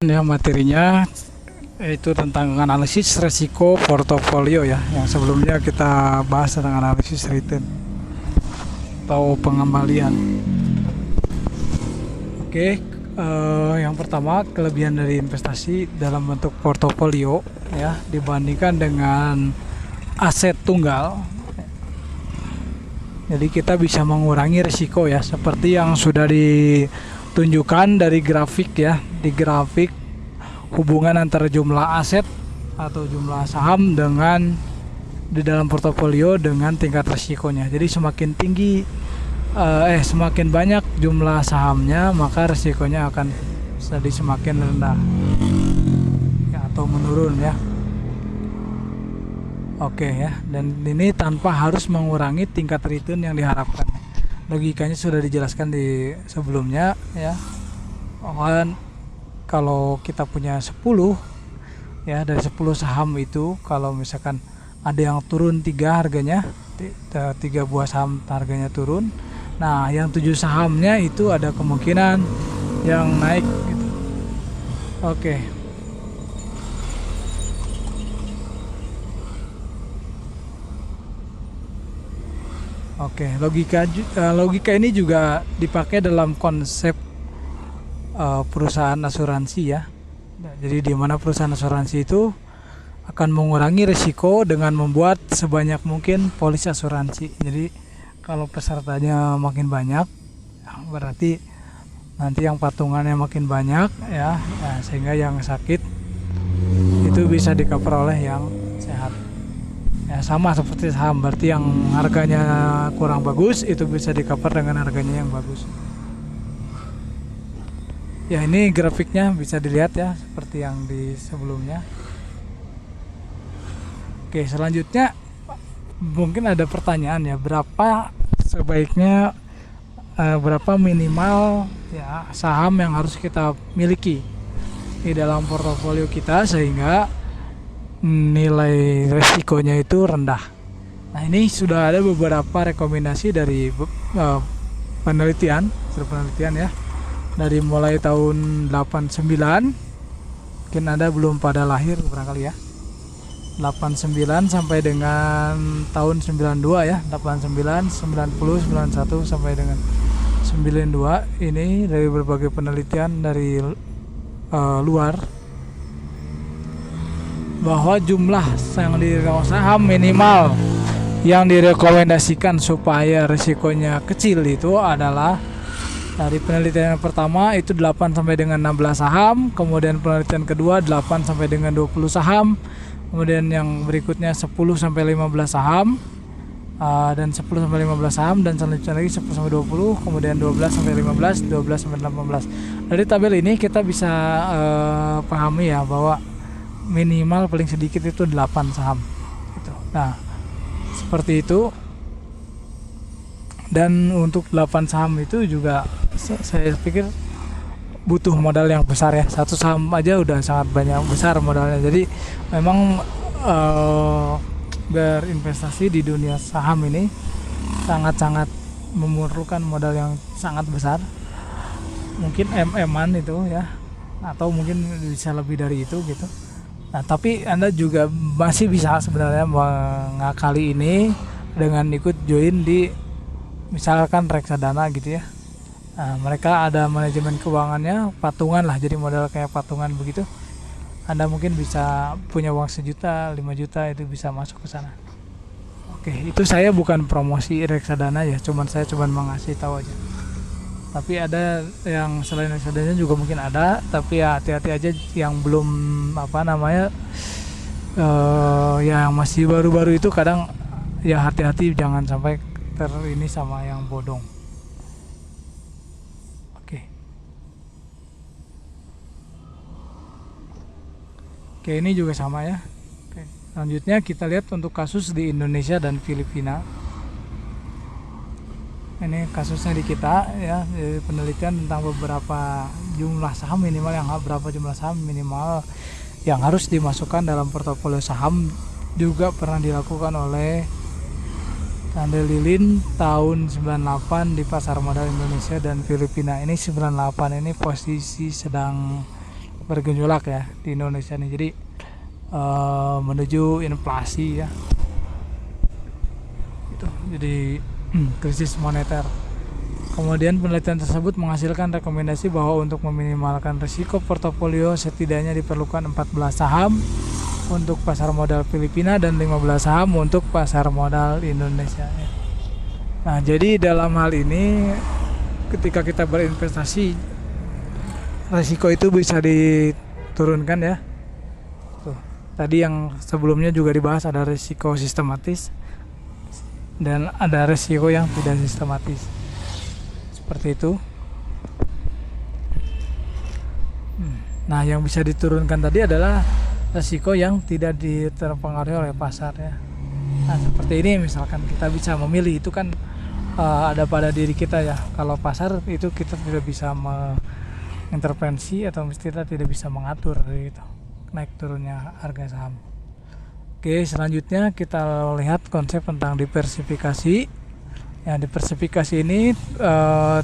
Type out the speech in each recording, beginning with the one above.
Ya, materinya itu tentang analisis resiko portofolio ya. Yang sebelumnya kita bahas tentang analisis return atau pengembalian. Oke, yang pertama kelebihan dari investasi dalam bentuk portofolio ya dibandingkan dengan aset tunggal. Jadi kita bisa mengurangi risiko ya, seperti yang sudah ditunjukkan dari grafik ya. Di grafik hubungan antara jumlah aset atau jumlah saham dengan di dalam portofolio dengan tingkat risikonya. Jadi semakin tinggi semakin banyak jumlah sahamnya, maka risikonya akan jadi semakin rendah ya, atau menurun ya. Oke ya, dan ini tanpa harus mengurangi tingkat return yang diharapkan. Logikanya sudah dijelaskan di sebelumnya ya. Kalau kita punya 10 ya, dari 10 saham itu kalau misalkan ada yang turun 3 harganya, 3 buah saham harganya turun. Nah, yang 7 sahamnya itu ada kemungkinan yang naik gitu. Oke. Oke, logika ini juga dipakai dalam konsep perusahaan asuransi ya. Jadi di mana perusahaan asuransi itu akan mengurangi risiko dengan membuat sebanyak mungkin polis asuransi. Jadi kalau pesertanya makin banyak, berarti nanti yang patungannya makin banyak ya, sehingga yang sakit itu bisa di-cover oleh yang sehat. Ya, sama seperti saham, berarti yang harganya kurang bagus itu bisa di-cover dengan harganya yang bagus. Ya, ini grafiknya bisa dilihat ya seperti yang di sebelumnya. Oke, selanjutnya mungkin ada pertanyaan ya, berapa sebaiknya berapa minimal ya saham yang harus kita miliki di dalam portofolio kita sehingga nilai resikonya itu rendah. Nah, ini sudah ada beberapa rekomendasi dari penelitian ya. Dari mulai tahun 89, mungkin Anda belum pada lahir barangkali ya. 89 sampai dengan tahun 92 ya, 89, 90, 91 sampai dengan 92. Ini dari berbagai penelitian dari luar, bahwa jumlah yang saham minimal yang direkomendasikan supaya risikonya kecil itu adalah dari penelitian yang pertama itu 8 sampai dengan 16 saham, kemudian penelitian kedua 8 sampai dengan 20 saham, kemudian yang berikutnya 10 sampai 15 saham, dan 10 sampai 15 saham, dan selanjutnya lagi 10 sampai 20, kemudian 12 sampai 15, 12 sampai 18. Dari tabel ini kita bisa pahami ya bahwa minimal paling sedikit itu 8 saham gitu. Nah, seperti itu. Dan untuk 8 saham itu juga saya pikir butuh modal yang besar ya. Satu saham aja udah sangat banyak besar modalnya. Jadi memang berinvestasi di dunia saham ini sangat-sangat memerlukan modal yang sangat besar. Mungkin MM-an itu ya, atau mungkin bisa lebih dari itu gitu. Nah, tapi Anda juga masih bisa sebenarnya mengakali ini dengan ikut join di misalkan reksadana gitu ya. Nah, mereka ada manajemen keuangannya, patungan lah, jadi modal kayak patungan begitu. Anda mungkin bisa punya uang 1 juta, 5 juta itu bisa masuk ke sana. Oke, itu saya bukan promosi reksadana ya, saya cuman mengasih tahu aja. Tapi ada yang selain reksadana juga mungkin ada, tapi ya hati-hati aja yang belum yang masih baru-baru itu kadang ya hati-hati jangan sampai ini sama yang bodong. Oke, ini juga sama ya. Oke. Selanjutnya kita lihat untuk kasus di Indonesia dan Filipina. Ini kasusnya di kita ya, penelitian tentang beberapa jumlah saham minimal yang harus dimasukkan dalam portofolio saham juga pernah dilakukan oleh Tande Lilin tahun 98 di pasar modal Indonesia dan Filipina. Ini 98 ini posisi sedang bergejolak ya di Indonesia nih. Jadi menuju inflasi ya. Itu. Jadi krisis moneter. Kemudian penelitian tersebut menghasilkan rekomendasi bahwa untuk meminimalkan risiko portofolio setidaknya diperlukan 14 saham untuk pasar modal Filipina dan 15 saham untuk pasar modal Indonesia. Nah, jadi dalam hal ini ketika kita berinvestasi, risiko itu bisa diturunkan ya. Tuh, tadi yang sebelumnya juga dibahas, ada risiko sistematis dan ada risiko yang tidak sistematis. Seperti itu. Nah, yang bisa diturunkan tadi adalah risiko yang tidak terpengaruhi oleh pasar ya. Nah, seperti ini misalkan kita bisa memilih, itu kan ada pada diri kita ya. Kalau pasar itu kita tidak bisa mengintervensi atau kita tidak bisa mengatur gitu, naik turunnya harga saham. Oke, selanjutnya kita lihat konsep tentang diversifikasi. Ya, diversifikasi ini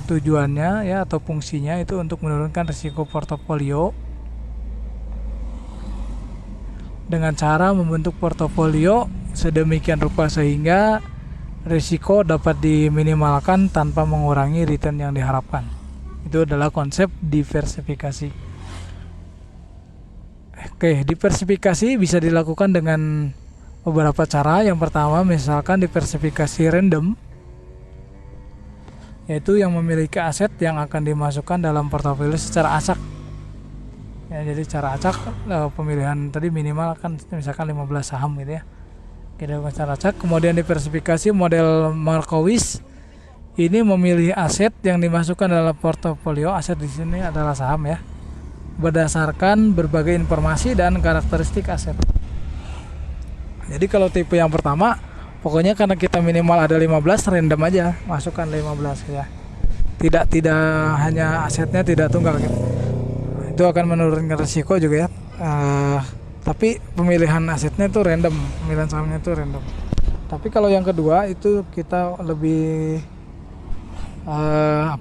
tujuannya ya atau fungsinya itu untuk menurunkan risiko portofolio dengan cara membentuk portofolio sedemikian rupa sehingga risiko dapat diminimalkan tanpa mengurangi return yang diharapkan. Itu adalah konsep diversifikasi. Oke, diversifikasi bisa dilakukan dengan beberapa cara. Yang pertama, misalkan diversifikasi random, yaitu yang memiliki aset yang akan dimasukkan dalam portofolio secara acak. Ya, jadi secara acak pemilihan tadi minimal kan misalkan 15 saham gitu ya. Kita secara acak. Kemudian diversifikasi model Markowitz, ini memilih aset yang dimasukkan dalam portofolio. Aset di sini adalah saham ya, berdasarkan berbagai informasi dan karakteristik aset. Jadi kalau tipe yang pertama, pokoknya karena kita minimal ada 15, random aja masukkan 15 ya. Tidak hanya asetnya tidak tunggal gitu. Itu akan menurunkan risiko juga ya. Tapi pemilihan asetnya itu random, pemilihan sahamnya itu random. Tapi kalau yang kedua itu kita lebih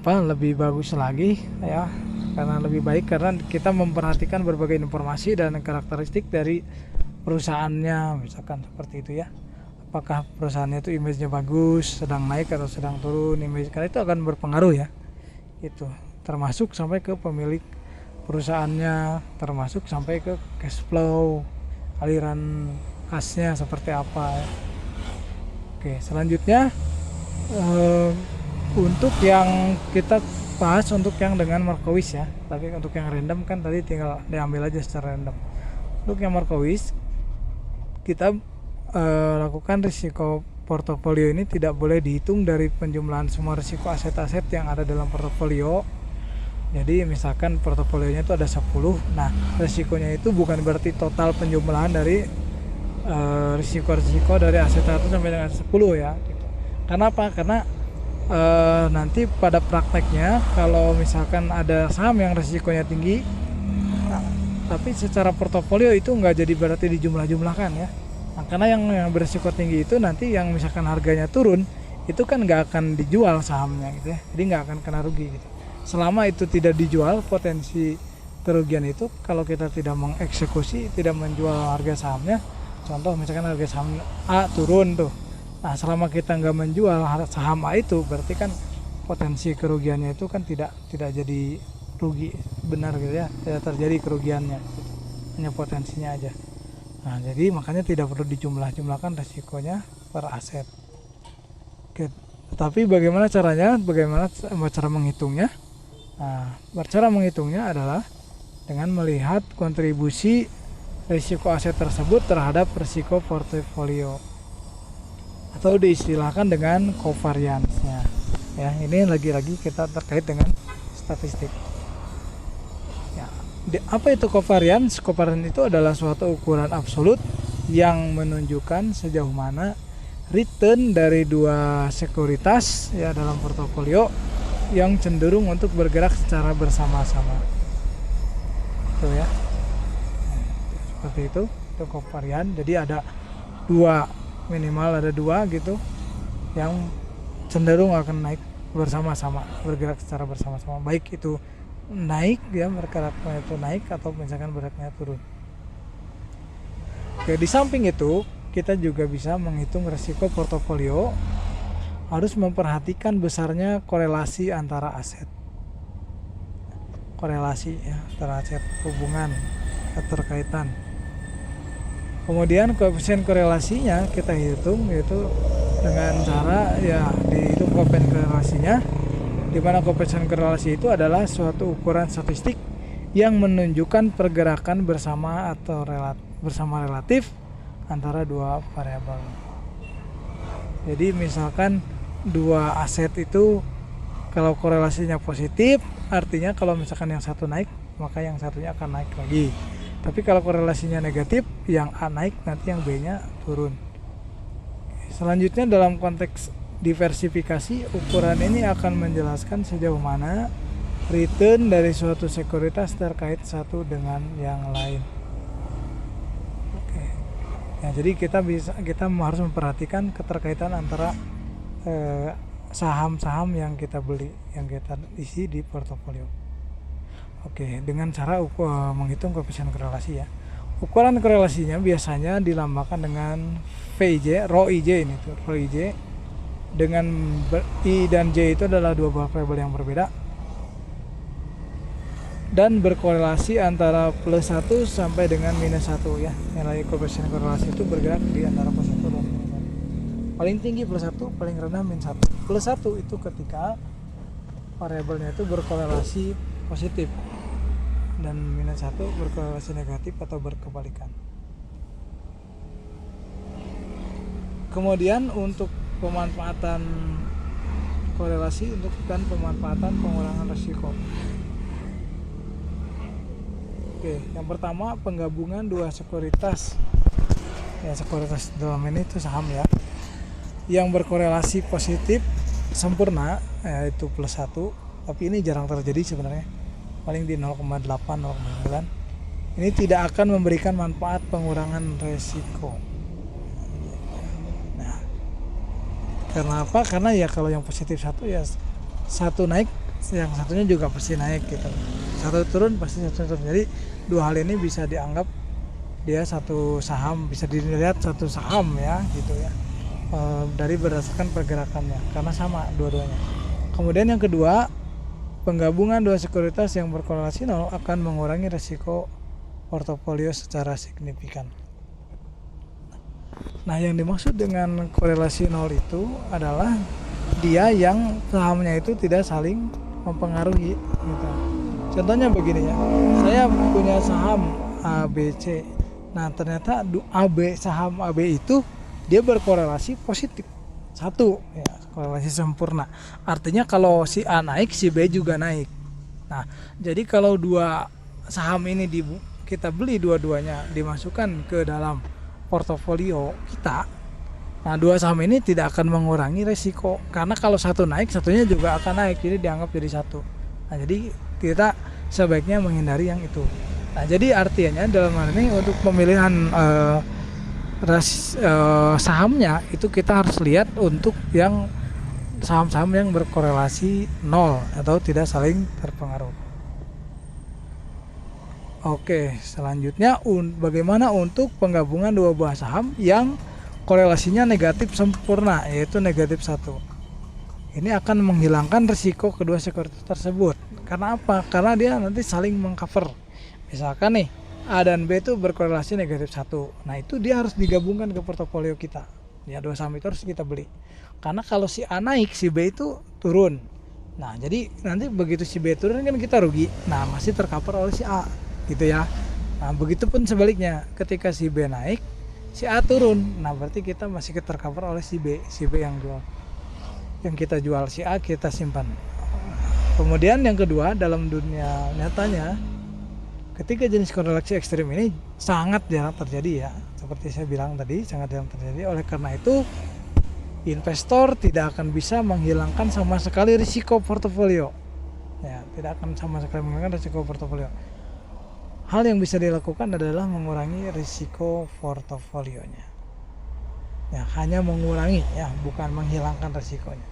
lebih bagus lagi ya. Karena lebih baik karena kita memperhatikan berbagai informasi dan karakteristik dari perusahaannya, misalkan seperti itu ya. Apakah perusahaannya itu image-nya bagus, sedang naik atau sedang turun image, karena itu akan berpengaruh ya. Itu termasuk sampai ke pemilik perusahaannya, termasuk sampai ke cash flow, aliran kasnya seperti apa ya. Oke, selanjutnya untuk yang kita bahas untuk yang dengan Markowitz ya. Tapi untuk yang random kan tadi tinggal diambil aja secara random. Untuk yang Markowitz kita lakukan risiko portofolio ini tidak boleh dihitung dari penjumlahan semua risiko aset-aset yang ada dalam portofolio. Jadi misalkan portofolionya itu ada 10, nah risikonya itu bukan berarti total penjumlahan dari risiko-risiko dari aset 1 sampai dengan 10 ya. Karena apa? Karena nanti pada prakteknya kalau misalkan ada saham yang risikonya tinggi, tapi secara portofolio itu nggak jadi berarti dijumlah-jumlahkan ya. Nah, karena yang berisiko tinggi itu nanti yang misalkan harganya turun itu kan nggak akan dijual sahamnya gitu ya, jadi nggak akan kena rugi gitu. Selama itu tidak dijual, potensi kerugian itu kalau kita tidak mengeksekusi, tidak menjual harga sahamnya. Contoh misalkan harga saham A turun tuh, nah selama kita nggak menjual saham A itu berarti kan potensi kerugiannya itu kan tidak jadi rugi benar gitu ya, tidak terjadi kerugiannya gitu. Hanya potensinya aja. Nah, jadi makanya tidak perlu dijumlah-jumlahkan risikonya per aset. Oke, tapi bagaimana caranya? Bagaimana cara menghitungnya? Nah, cara menghitungnya adalah dengan melihat kontribusi risiko aset tersebut terhadap risiko portofolio, atau diistilahkan dengan covariance-nya. Ya, ini lagi-lagi kita terkait dengan statistik. Apa itu covariance? Covariance itu adalah suatu ukuran absolut yang menunjukkan sejauh mana return dari dua sekuritas ya dalam portofolio yang cenderung untuk bergerak secara bersama-sama. Itu ya. Seperti itu covariance. Jadi ada dua, minimal ada dua gitu yang cenderung akan naik bersama-sama, bergerak secara bersama-sama. Baik itu naik ya, bergeraknya itu naik atau misalkan bergeraknya turun. Oke, di samping itu kita juga bisa menghitung risiko portofolio, harus memperhatikan besarnya korelasi antara aset. Korelasi ya, antara aset, hubungan, keterkaitan. Kemudian koefisien korelasinya kita hitung yaitu dengan cara ya dihitung koefisien korelasinya, di mana koefisien korelasi itu adalah suatu ukuran statistik yang menunjukkan pergerakan bersama atau relatif antara dua variabel. Jadi misalkan dua aset itu kalau korelasinya positif, artinya kalau misalkan yang satu naik, maka yang satunya akan naik lagi. Tapi kalau korelasinya negatif, yang A naik, nanti yang B-nya turun. Selanjutnya dalam konteks diversifikasi, ukuran ini akan menjelaskan sejauh mana return dari suatu sekuritas terkait satu dengan yang lain. Oke. Ya, jadi kita harus memperhatikan keterkaitan antara saham-saham yang kita beli, yang kita isi di portofolio. Oke, dengan cara menghitung koefisien korelasi ya. Ukuran korelasinya biasanya dilambangkan dengan VIJ, ROIJ ini tuh, ROIJ dengan I dan J itu adalah dua variabel yang berbeda dan berkorelasi antara plus 1 sampai dengan minus 1 ya. Nilai koefisien korelasi itu bergerak di antara plus 1 dan minus 1. Paling tinggi plus 1, paling rendah minus 1. Plus 1 itu ketika variabelnya itu berkorelasi positif dan minus 1 berkorelasi negatif atau berkebalikan. Kemudian untuk pemanfaatan korelasi untuk dan pemanfaatan pengurangan risiko. Oke, yang pertama penggabungan dua sekuritas. Ya, sekuritas dalam ini itu saham ya. Yang berkorelasi positif sempurna yaitu plus 1, tapi ini jarang terjadi sebenarnya. Paling di 0,8 0,9. Ini tidak akan memberikan manfaat pengurangan risiko. Nah, karena apa? Karena ya kalau yang positif satu ya satu naik, yang satunya juga pasti naik gitu. Satu turun pasti satu turun. Jadi dua hal ini bisa dianggap dia satu saham, bisa dilihat satu saham ya gitu ya, dari berdasarkan pergerakannya karena sama dua-duanya. Kemudian yang kedua, penggabungan dua sekuritas yang berkorelasi nol akan mengurangi risiko portofolio secara signifikan. Nah, yang dimaksud dengan korelasi nol itu adalah dia yang sahamnya itu tidak saling mempengaruhi gitu. Contohnya begini ya, saya punya saham ABC. Nah, ternyata saham AB itu dia berkorelasi positif satu ya, korelasi sempurna. Artinya kalau si A naik, si B juga naik. Nah, jadi kalau dua saham ini kita beli dua-duanya, dimasukkan ke dalam portofolio kita, nah dua saham ini tidak akan mengurangi risiko karena kalau satu naik, satunya juga akan naik, jadi dianggap jadi satu. Nah, jadi kita sebaiknya menghindari yang itu. Nah, jadi artinya dalam hal ini untuk pemilihan sahamnya itu kita harus lihat untuk yang saham-saham yang berkorelasi nol atau tidak saling terpengaruh. Oke, selanjutnya bagaimana untuk penggabungan dua buah saham yang korelasinya negatif sempurna, yaitu negatif 1. Ini akan menghilangkan risiko kedua sekuritas tersebut. Karena apa? Karena dia nanti saling mengcover. Misalkan nih, A dan B itu berkorelasi negatif 1. Nah, itu dia harus digabungkan ke portofolio kita. Ya, dua saham itu harus kita beli. Karena kalau si A naik, si B itu turun. Nah, jadi nanti begitu si B turun kan kita rugi. Nah, masih tercover oleh si A, gitu ya. Nah, begitupun sebaliknya, ketika si B naik, si A turun. Nah, berarti kita masih tercover oleh si B yang jual. Yang kita jual, si A kita simpan. Kemudian yang kedua, dalam dunia nyatanya, ketika jenis korelasi ekstrim ini sangat jarang terjadi ya. Seperti saya bilang tadi, sangat jarang terjadi. Oleh karena itu, investor tidak akan bisa menghilangkan sama sekali risiko portofolio. Ya, tidak akan sama sekali menghilangkan risiko portofolio. Hal yang bisa dilakukan adalah mengurangi risiko portofolionya. Ya, hanya mengurangi ya, bukan menghilangkan risikonya.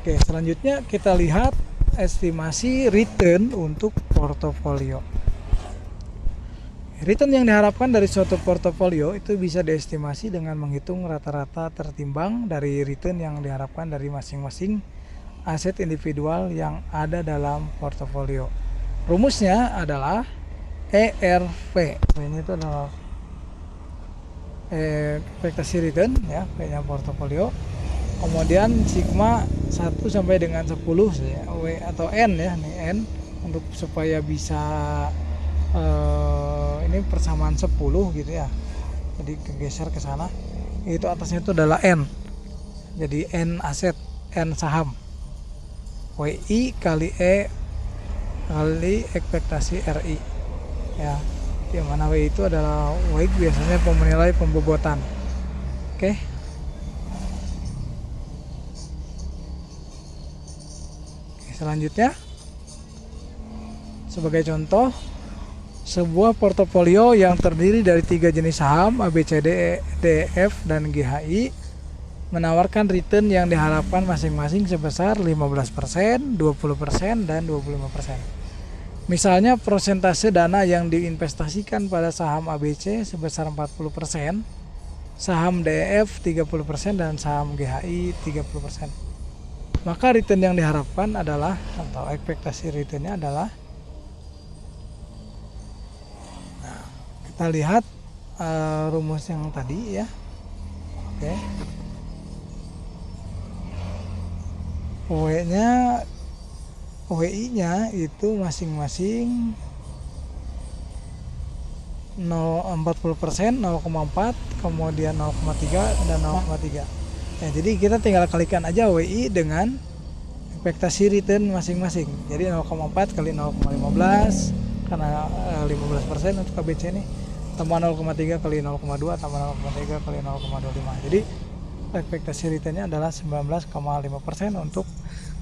Oke, selanjutnya kita lihat estimasi return untuk portofolio. Return yang diharapkan dari suatu portofolio itu bisa diestimasi dengan menghitung rata-rata tertimbang dari return yang diharapkan dari masing-masing aset individual yang ada dalam portofolio. Rumusnya adalah ERV. Ini itu adalah ekspektasi return ya, P-nya portofolio. Kemudian sigma 1 sampai dengan 10 ya, W atau N ya, nih N untuk supaya bisa ini persamaan 10 gitu ya. Jadi kegeser ke sana. Itu atasnya itu adalah N. Jadi N aset, N saham. WI kali E kali ekspektasi RI. Ya. Di mana WI itu adalah WI biasanya menilai pembobotan. Oke. Selanjutnya, sebagai contoh, sebuah portofolio yang terdiri dari 3 jenis saham A, B, C, D, E, F, dan GHI menawarkan return yang diharapkan masing-masing sebesar 15%, 20%, dan 25%. Misalnya persentase dana yang diinvestasikan pada saham ABC sebesar 40%, saham DEF 30%, dan saham GHI 30%. Maka return yang diharapkan adalah, atau ekspektasi returnnya adalah, nah, kita lihat rumus yang tadi ya. Oke. WI-nya itu masing-masing 40%, 0,4, kemudian 0,3 dan 0,3. Ya, jadi kita tinggal kalikan aja WI dengan ekspektasi return masing-masing. Jadi 0,4 kali 0,15 karena 15% untuk ABC ini, tambah 0,3 kali 0,2 tambah 0,3 kali 0,25. Jadi ekspektasi returnnya adalah 19,5% untuk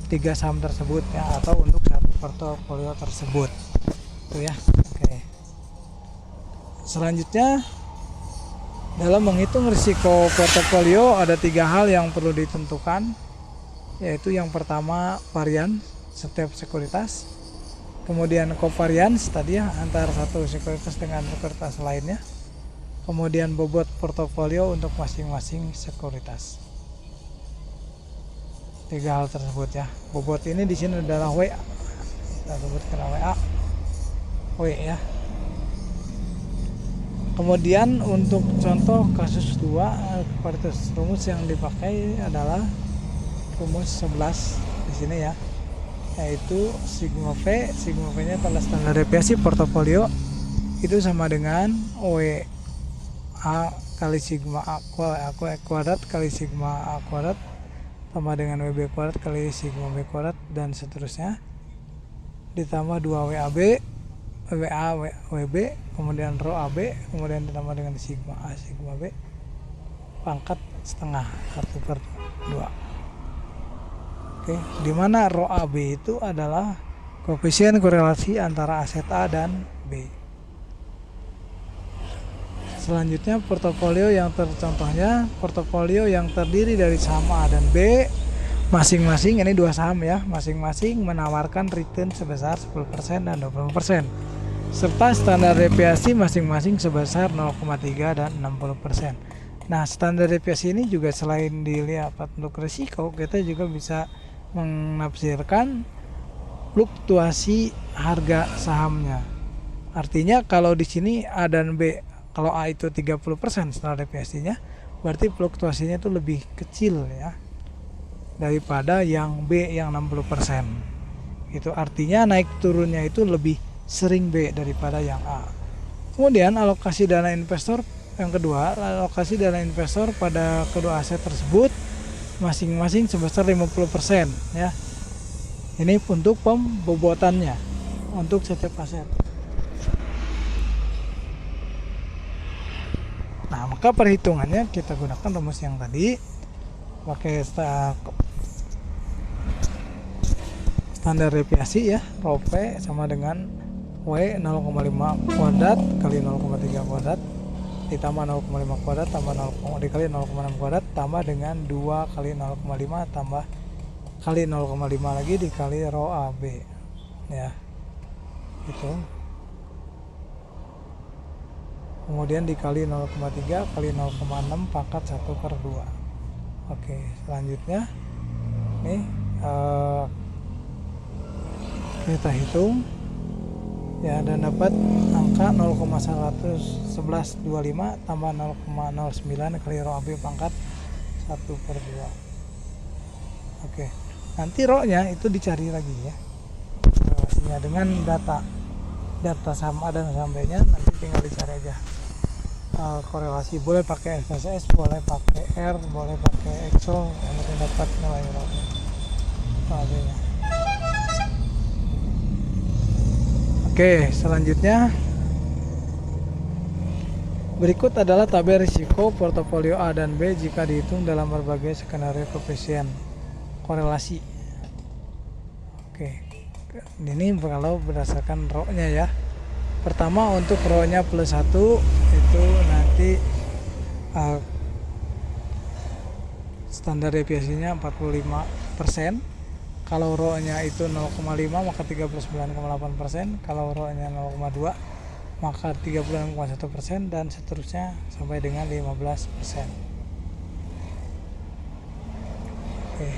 3 saham tersebut ya, atau untuk satu portofolio tersebut. Itu ya. Oke. Selanjutnya, dalam menghitung risiko portofolio ada 3 hal yang perlu ditentukan, yaitu yang pertama varian setiap sekuritas, kemudian covariance tadi ya, antara satu sekuritas dengan sekuritas lainnya, kemudian bobot portofolio untuk masing-masing sekuritas. 3 hal tersebut ya. Bobot ini di sini adalah WA, kita sebutkan WA, W ya. Kemudian untuk contoh kasus 2, kualitas rumus yang dipakai adalah rumus 11 di sini ya, yaitu sigma V. Sigma V-nya adalah standar deviasi portofolio, itu sama dengan WA kali sigma A kuadrat kali sigma A kuadrat sama dengan WB kuadrat kali sigma B kuadrat, dan seterusnya, ditambah 2 WAB WA WB, kemudian rho AB, kemudian ditambah dengan sigma A sigma B pangkat setengah 1/2. Oke, dimana rho AB itu adalah koefisien korelasi antara aset A dan B. Selanjutnya, portofolio yang tercontohnya portofolio yang terdiri dari saham A dan B masing-masing, ini 2 saham ya, masing-masing menawarkan return sebesar 10% dan 20%, serta standar deviasi masing-masing sebesar 0,3 dan 60%. Nah, standar deviasi ini juga selain dilihat untuk risiko, kita juga bisa menafsirkan fluktuasi harga sahamnya. Artinya kalau di sini A dan B, kalau A itu 30% standar deviasinya, berarti fluktuasinya itu lebih kecil ya daripada yang B yang 60%. Itu artinya naik turunnya itu lebih sering B daripada yang A. Kemudian alokasi dana investor yang kedua, alokasi dana investor pada kedua aset tersebut masing-masing sebesar 50% ya. Ini untuk pembobotannya untuk setiap aset. Nah, maka perhitungannya kita gunakan rumus yang tadi, pakai standar deviasi ya, rho P sama dengan W 0,5 kuadrat kali 0,3 kuadrat ditambah 0,5 kuadrat tambah 0, dikali 0,6 kuadrat tambah dengan 2 kali 0,5 tambah kali 0,5 lagi dikali rho AB ya, gitu. Kemudian dikali 0,3 kali 0,6 pangkat 1/2. Oke, selanjutnya nih kita hitung ya, dan dapat angka 0,1125 tambah 0,09 kali rho AB pangkat 1/2. Oke, nanti rho nya itu dicari lagi ya, relasinya dengan data saham A dan saham B nya nanti tinggal dicari aja korelasi. Boleh pakai SPSS, boleh pakai R, boleh pakai Excel, yang penting dapat nilai rho nya. Oke, selanjutnya berikut adalah tabel risiko portofolio A dan B jika dihitung dalam berbagai skenario koefisien korelasi. Oke, ini kalau berdasarkan rho-nya ya. Pertama, untuk rho-nya +1 itu nanti standar deviasinya 45%. Kalau rho-nya itu 0,5 maka 39,8%. Kalau rho-nya 0,2 maka 36,1%, dan seterusnya sampai dengan 15%. Oke.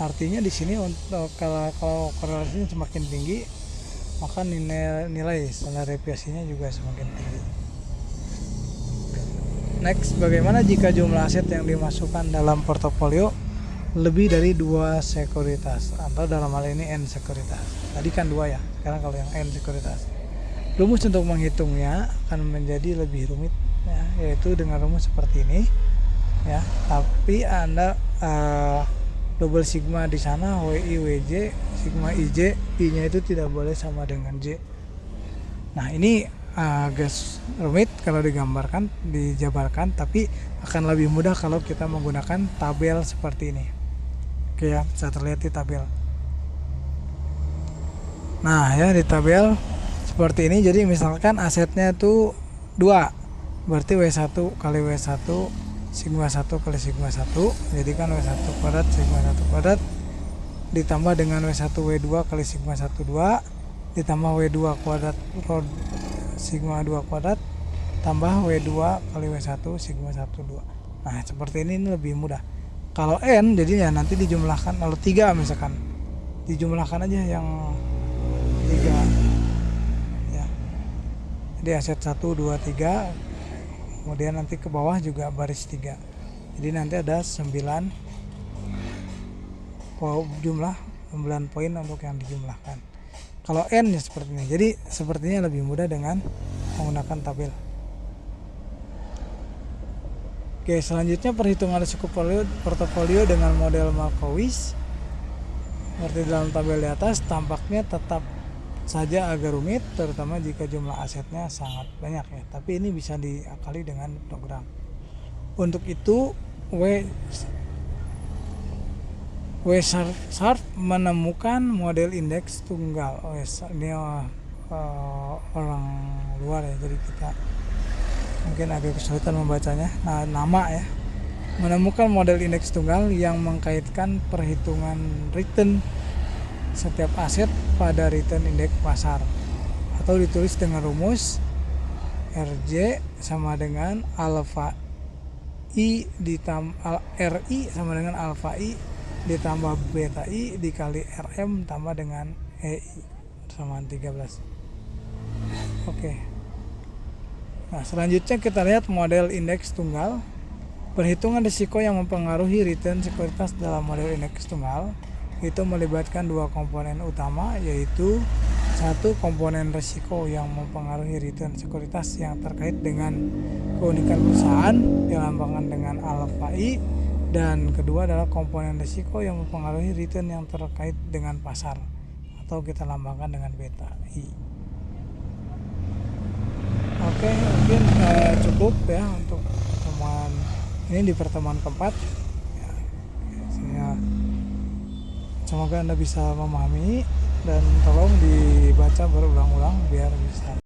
Artinya di sini untuk kalau korelasinya semakin tinggi, maka nilai standar deviasinya juga semakin tinggi. Next, bagaimana jika jumlah aset yang dimasukkan dalam portofolio lebih dari 2 sekuritas, atau dalam hal ini N sekuritas. Tadi kan 2 ya, sekarang kalau yang N sekuritas. Rumus untuk menghitungnya akan menjadi lebih rumit ya, yaitu dengan rumus seperti ini ya. Tapi Anda double sigma di sana, WI WJ, sigma IJ, I-nya itu tidak boleh sama dengan J. Nah, ini agak rumit kalau dijabarkan, tapi akan lebih mudah kalau kita menggunakan tabel seperti ini. Oke ya, bisa terlihat di tabel. Nah ya, di tabel seperti ini. Jadi misalkan asetnya itu 2, berarti W1 kali W1 sigma 1 kali sigma 1, jadi kan W1 kuadrat sigma 1 kuadrat ditambah dengan W1 W2 kali sigma 1 2 ditambah W2 kuadrat sigma 2 kuadrat tambah W2 kali W1 sigma 1 2. Nah, seperti ini lebih mudah. Kalau N jadinya nanti dijumlahkan, kalau 3 misalkan dijumlahkan aja yang 3 ya. Jadi aset 1 2 3, kemudian nanti ke bawah juga baris 3. Jadi nanti ada 9 jumlah 9 poin untuk yang dijumlahkan. Kalau N ya seperti ini. Jadi sepertinya lebih mudah dengan menggunakan tabel. Oke, selanjutnya perhitungan risiko portofolio dengan model Markowitz. Seperti dalam tabel di atas, tampaknya tetap saja agak rumit, terutama jika jumlah asetnya sangat banyak ya. Tapi ini bisa diakali dengan program. Untuk itu, Sharp menemukan model indeks tunggal. Ini orang luar ya, jadi kita mungkin agak kesulitan membacanya. Nah, nama ya, menemukan model indeks tunggal yang mengkaitkan perhitungan return setiap aset pada return indeks pasar, atau ditulis dengan rumus RJ sama dengan alfa I ditambah RI sama dengan alfa I ditambah beta I dikali RM tambah dengan EI sama 13. Oke. Nah, selanjutnya kita lihat model indeks tunggal. Perhitungan risiko yang mempengaruhi return sekuritas dalam model indeks tunggal itu melibatkan 2 komponen utama, yaitu 1 komponen risiko yang mempengaruhi return sekuritas yang terkait dengan keunikan perusahaan dilambangkan dengan alfa I, dan kedua adalah komponen risiko yang mempengaruhi return yang terkait dengan pasar, atau kita lambangkan dengan beta I. Oke, mungkin cukup ya untuk pertemuan ini, di pertemuan keempat ya. Semoga Anda bisa memahami, dan tolong dibaca berulang-ulang biar bisa